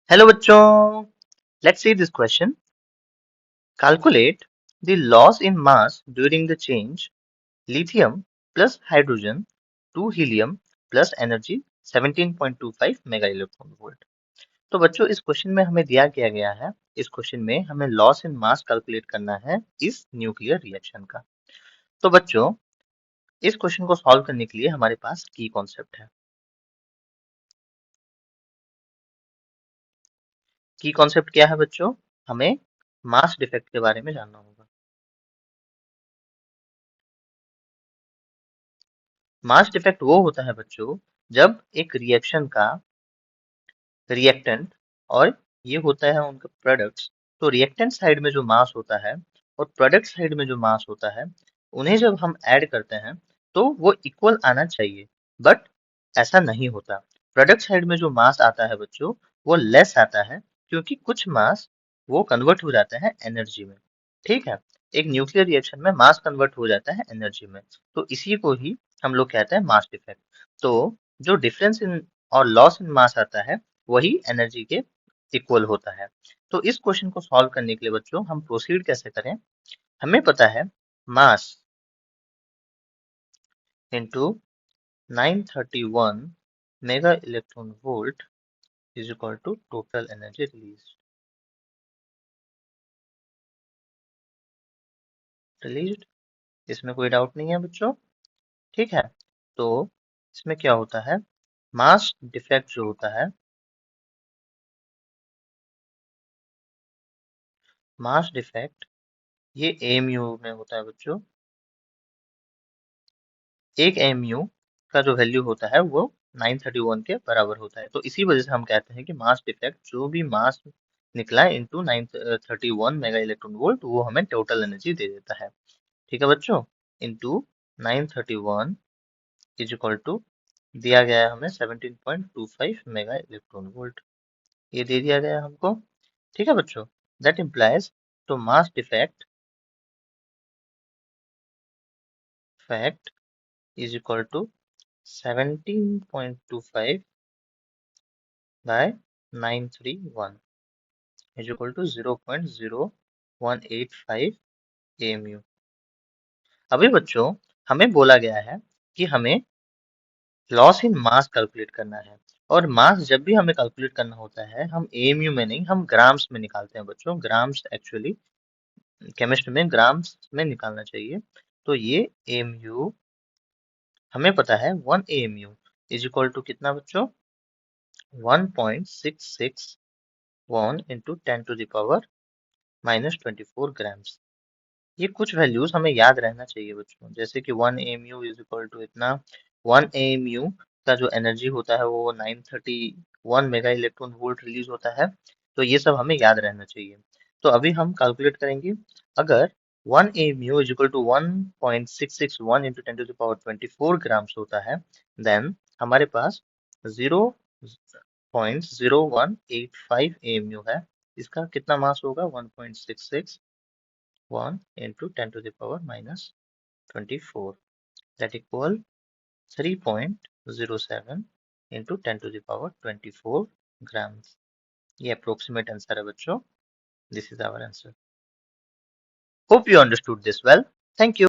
Hello बच्चों, let's see this question. Calculate the loss in mass during the change lithium plus hydrogen to helium plus energy 17.25 mega electron volt. तो बच्चों इस question में हमें दिया गया है. इस क्वेश्चन में हमें लॉस इन मास कैलकुलेट करना है इस न्यूक्लियर रिएक्शन का. तो बच्चों इस क्वेश्चन को सॉल्व करने के लिए हमारे पास की कॉन्सेप्ट है. की कॉन्सेप्ट क्या है बच्चों? हमें मास डिफेक्ट के बारे में जानना होगा. मास डिफेक्ट वो होता है बच्चों जब एक रिएक्शन का रिएक्टेंट और ये होता है उनका प्रोडक्ट्स. तो रिएक्टेंट साइड में जो मास होता है और प्रोडक्ट साइड में जो मास होता है उन्हें जब हम ऐड करते हैं तो वो इक्वल आना चाहिए. बट ऐसा नहीं होता. प्रोडक्ट साइड में जो मास आता है बच्चों वो लेस आता है क्योंकि कुछ मास वो कन्वर्ट हो जाता है एनर्जी में. ठीक है. एक न्यूक्लियर रिएक्शन में मास कन्वर्ट हो जाता है एनर्जी में. तो इसी को ही हम लोग कहते हैं मास डिफेक्ट. तो जो डिफरेंस इन और लॉस इन मास आता है वही एनर्जी के इक्वल होता है. तो इस क्वेश्चन को सॉल्व करने के लिए बच्चों हम प्रोसीड कैसे करें? हमें पता है mass into 931 mega electron volt is equal to total energy released. इसमें कोई डाउट नहीं है बच्चों. ठीक है. तो इसमें क्या होता है, मास डिफेक्ट जो होता है, मास डिफेक्ट ये एमयू में होता है बच्चों. एक एमयू का जो वैल्यू होता है वो 931 के बराबर होता है. तो इसी वजह से हम कहते हैं कि मास डिफेक्ट जो भी मास निकला इंटू 931 मेगा इलेक्ट्रॉन वोल्ट वो हमें टोटल एनर्जी दे देता है. ठीक है बच्चों. इंटू 931 इज इक्वल टू दिया गया है हमें 17.25 मेगा इलेक्ट्रॉन वोल्ट. ये दे दिया गया है हमको. ठीक है बच्चों. दैट इम्प्लाइज तो mass defect fact is equal to 17.25 by 931 is equal to 0.0185 AMU. अभी बच्चों हमें बोला गया है कि हमें लॉस इन मास कैलकुलेट करना है. और मास जब भी हमें कैलकुलेट करना होता है हम AMU में नहीं, हम ग्राम्स में निकालते हैं बच्चों. ग्राम्स एक्चुअली केमिस्ट्री में ग्राम्स में निकालना चाहिए. तो ये AMU हमें पता है 1 AMU इज इक्वल टू कितना बच्चों? 1.661 into 10 to the power -24 grams. ये कुछ वैल्यूज हमें याद रहना चाहिए बच्चों, जैसे कि 1 एमयू इज इक्वल टू इतना. 1 एमयू का जो एनर्जी होता है वो 931 मेगा इलेक्ट्रॉन वोल्ट रिलीज होता है. तो ये सब हमें याद रहना चाहिए. तो अभी हम कैलकुलेट करेंगे. अगर 1 MU is equal to 1.661 into 10 to the power 24 grams होता है देन हमारे पास 0.0185 एमयू है. इसका कितना मास होगा? 1.661 into 10 to the power -24 that equal 3.07 into 10 to the power 24 grams. ये approximate answer है बच्चों. This is our answer. Hope you understood this well. Thank you.